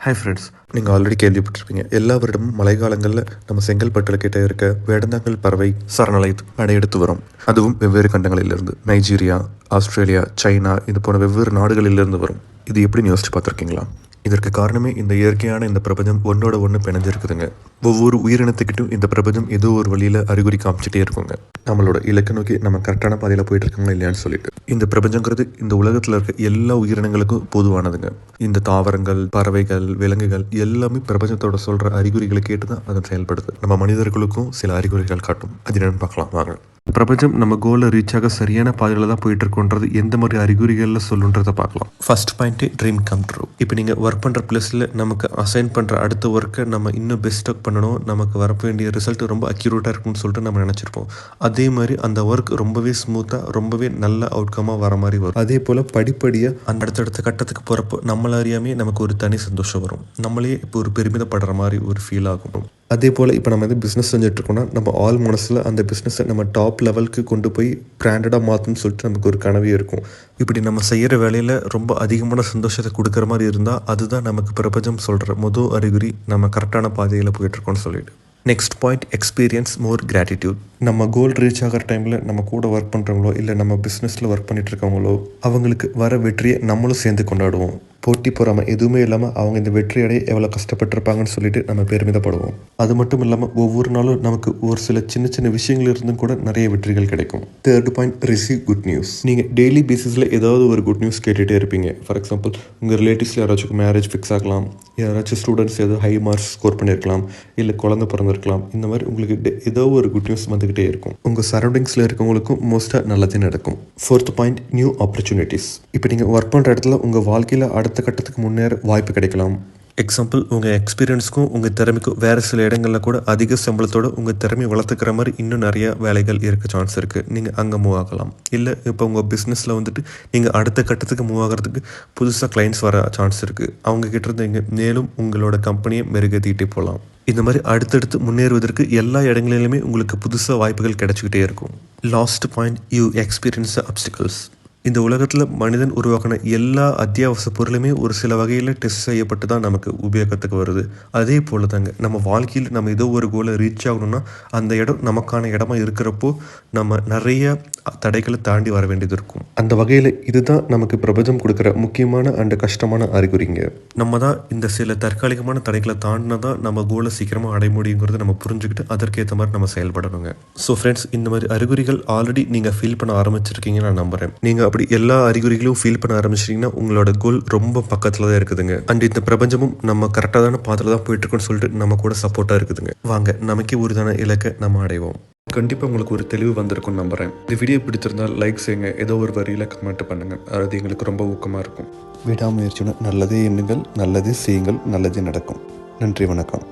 Hi friends, நீங்கள் already கேள்விப்பட்டிருப்பீங்க. எல்லா வருடமும் மழைக்காலங்களில் நம்ம செங்கல்பட்டில் கிட்ட இருக்க வேடந்தாங்கல் பறவை சரணாலயத்து படையெடுத்து வரும். அதுவும் வெவ்வேறு கண்டங்களிலிருந்து நைஜீரியா, ஆஸ்திரேலியா, சைனா இது போன்ற வெவ்வேறு நாடுகளிலிருந்து வரும். இது எப்படின்னு யோசிச்சு பார்த்துருக்கீங்களா? இதற்கு காரணமே இந்த இயற்கையான இந்த பிரபஞ்சம் ஒன்றோட ஒன்று பிணைஞ்சிருக்குதுங்க. ஒவ்வொரு உயிரினத்துக்கிட்டும் இந்த பிரபஞ்சம் ஏதோ ஒரு வழியில் அறிகுறி காமிச்சிட்டே இருக்குங்க. நம்மளோட இலக்கை நோக்கி நம்ம கரெக்டான பாதையில் போயிட்டு இருக்கோங்களா இல்லையான்னு சொல்லிட்டு. இந்த பிரபஞ்சங்கிறது இந்த உலகத்தில் இருக்க எல்லா உயிரினங்களுக்கும் பொதுவானதுங்க. இந்த தாவரங்கள், பறவைகள், விலங்குகள் எல்லாமே பிரபஞ்சத்தோட சொல்கிற அறிகுறிகளை கேட்டு தான் அது செயல்படுது. நம்ம மனிதர்களுக்கும் சில அறிகுறிகள் காட்டும். அது என்னன்னு பார்க்கலாம் வாங்க. பிரபஞ்சம் நம்ம கோலை ரீச் ஆக சரியான பாதையில் தான் போயிட்டு இருக்கோன்றது எந்த மாதிரி அறிகுறிகளில் சொல்லுன்றதை பார்க்கலாம். First point dream come true. இப்போ நீங்கள் ஒர்க் பண்ணுற பிளேஸில் நமக்கு அசைன் பண்ணுற அடுத்த ஒர்க்கை நம்ம இன்னும் பெஸ்ட்டாக பண்ணணும், நமக்கு வர வேண்டிய ரிசல்ட் ரொம்ப அக்யூரேட்டாக இருக்கும்னு சொல்லிட்டு நம்ம நினச்சிருப்போம். அதே மாதிரி அந்த ஒர்க் ரொம்பவே ஸ்மூத்தாக ரொம்பவே நல்ல அவுட்கமாக வர மாதிரி வரும். அதே போல் படிப்படியாக அந்த அடுத்தடுத்த கட்டத்துக்கு போகிறப்போ நம்மள அறியாமே நமக்கு ஒரு தனி சந்தோஷம் வரும். நம்மளே இப்போ ஒரு பெருமிதப்படுற மாதிரி ஒரு ஃபீல் ஆகும். அதே போல் இப்போ நம்ம பிஸ்னஸ் செஞ்சுட்ருக்கோம்னா நம்ம ஆல் மனசில் அந்த பிஸ்னஸை நம்ம டாப் லெவலுக்கு கொண்டு போய் பிராண்டடாக மாற்றணும்னு சொல்லிட்டு நமக்கு ஒரு கனவே இருக்கும். இப்படி நம்ம செய்கிற வேலையில் ரொம்ப அதிகமான சந்தோஷத்தை கொடுக்குற மாதிரி இருந்தால் அதுதான் நமக்கு பிரபஞ்சம் சொல்கிற முதல் அறிகுறி நம்ம கரெக்டான பாதையில் போயிட்டுருக்கோம்னு சொல்லிட்டு. நெக்ஸ்ட் பாயிண்ட், எக்ஸ்பீரியன்ஸ் மோர் கிராட்டிடியூட். நம்ம கோல் ரீச் ஆகிற டைமில் நம்ம கூட ஒர்க் பண்ணுறவங்களோ இல்லை நம்ம பிஸ்னஸில் ஒர்க் பண்ணிட்டு இருக்கவங்களோ அவங்களுக்கு வர வெற்றியை நம்மளும் சேர்ந்து கொண்டாடுவோம். போட்டி பொறாமல் எதுவுமே இல்லாமல் அவங்க இந்த வெற்றி அடைய எவ்வளோ கஷ்டப்பட்டிருப்பாங்கன்னு சொல்லிட்டு நம்ம பெருமிதப்படுவோம். அது மட்டும் இல்லாமல் ஒவ்வொரு நாளும் நமக்கு ஒரு சில சின்ன சின்ன விஷயங்கள் இருந்தும் கூட நிறைய வெற்றிகள் கிடைக்கும். Third point, receive good news. நீங்கள் டெய்லி பேசிஸில் ஏதாவது ஒரு குட் நியூஸ் கேட்டுகிட்டே இருப்பீங்க. ஃபார் எக்ஸாம்பிள், உங்கள் ரிலேட்டிவ்ஸில் யாராச்சும் மேரேஜ் ஃபிக்ஸ் ஆகலாம், யாராச்சும் ஸ்டூடெண்ட்ஸ் ஏதோ ஹை மார்க்ஸ் ஸ்கோர் பண்ணியிருக்கலாம், இல்லை குழந்தை பிறந்திருக்கலாம். இந்த மாதிரி உங்களுக்கு ஏதோ ஒரு குட் நியூஸ் வந்துக்கிட்டே இருக்கும். உங்கள் சரௌண்டிங்ஸில் இருக்கவங்களுக்கும் மோஸ்ட்டாக நல்லதே நடக்கும். Fourth point, new opportunities. இப்போ நீங்கள் ஒர்க் பண்ணுற இடத்துல உங்கள் வாழ்க்கையில் அடுத்த கட்டத்துக்கு முன்னேற வாய்ப்பு கிடைக்கலாம். எக்ஸாம்பிள், உங்கள் எக்ஸ்பீரியன்ஸுக்கும் உங்கள் திறமைக்கும் வேறு சில இடங்களில் கூட அதிக சம்பளத்தோடு உங்கள் திறமையை வளர்த்துக்கிற மாதிரி இன்னும் நிறைய வேலைகள் இருக்க சான்ஸ் இருக்குது. நீங்கள் அங்கே மூவ் ஆகலாம். இல்லை இப்போ உங்கள் பிஸ்னஸில் வந்துட்டு நீங்கள் அடுத்த கட்டத்துக்கு மூவ் ஆகிறதுக்கு புதுசாக கிளைண்ட்ஸ் வர சான்ஸ் இருக்குது. அவங்கக்கிட்ட இருந்து நீங்கள் மேலும் உங்களோட கம்பெனியை மெருகேற்றிக்கிட்டே போகலாம். இந்த மாதிரி அடுத்தடுத்து முன்னேறுவதற்கு எல்லா இடங்களிலுமே உங்களுக்கு புதுசாக வாய்ப்புகள் கிடைச்சிக்கிட்டே இருக்கும். Last point, you experience opticals. இந்த உலகத்தில் மனிதன் உருவாக்கின எல்லா அத்தியாவசிய பொருளுமே ஒரு சில வகையில் டெஸ்ட் செய்யப்பட்டு தான் நமக்கு உபயோகத்துக்கு வருது. அதே போல் தாங்க நம்ம வாழ்க்கையில் நம்ம ஏதோ ஒரு கோலை ரீச் ஆகணும்னா அந்த இடம் நமக்கான இடமா இருக்கிறப்போ நம்ம நிறைய தடைகளை தாண்டி வர வேண்டியது இருக்கும். அந்த வகையில் இதுதான் நமக்கு பிரபஞ்சம் கொடுக்குற முக்கியமான அண்ட் கஷ்டமான அறிகுறிங்க. நம்ம தான் இந்த சில தற்காலிகமான தடைகளை தாண்டினா தான் நம்ம கோலை சீக்கிரமாக அடைய முடியுங்கிறத நம்ம புரிஞ்சுக்கிட்டு அதற்கேற்ற மாதிரி நம்ம செயல்படணுங்க. ஸோ ஃப்ரெண்ட்ஸ், இந்த மாதிரி அறிகுறிகள் ஆல்ரெடி நீங்கள் ஃபீல் பண்ண ஆரம்பிச்சிருக்கீங்கன்னு நான் நம்புகிறேன். நீங்கள் அப்படி எல்லா அறிகுறிகளும் ஃபீல் பண்ண ஆரம்பிச்சிட்டிங்கன்னா உங்களோட கோல் ரொம்ப பக்கத்தில் தான் இருக்குதுங்க. அண்ட் இந்த பிரபஞ்சமும் நம்ம கரெக்டான பாதையில் தான் போயிட்டுருக்கோன்னு சொல்லிட்டு நம்ம கூட சப்போர்ட்டாக இருக்குதுங்க. வாங்க, நமக்கே உறுதியான இலக்கை நம்ம அடைவோம். கண்டிப்பாக உங்களுக்கு ஒரு தெளிவு வந்திருக்கும்னு நம்புகிறேன். இந்த வீடியோ பிடிச்சிருந்தால் லைக் செய்யுங்க, ஏதோ ஒரு வரியில் கமெண்ட் பண்ணுங்கள். அது எங்களுக்கு ரொம்ப ஊக்கமாக இருக்கும். விடாமுயற்சியுடன் நல்லதே எண்ணுங்கள், நல்லதே செய்யுங்கள், நல்லதே நடக்கும். நன்றி, வணக்கம்.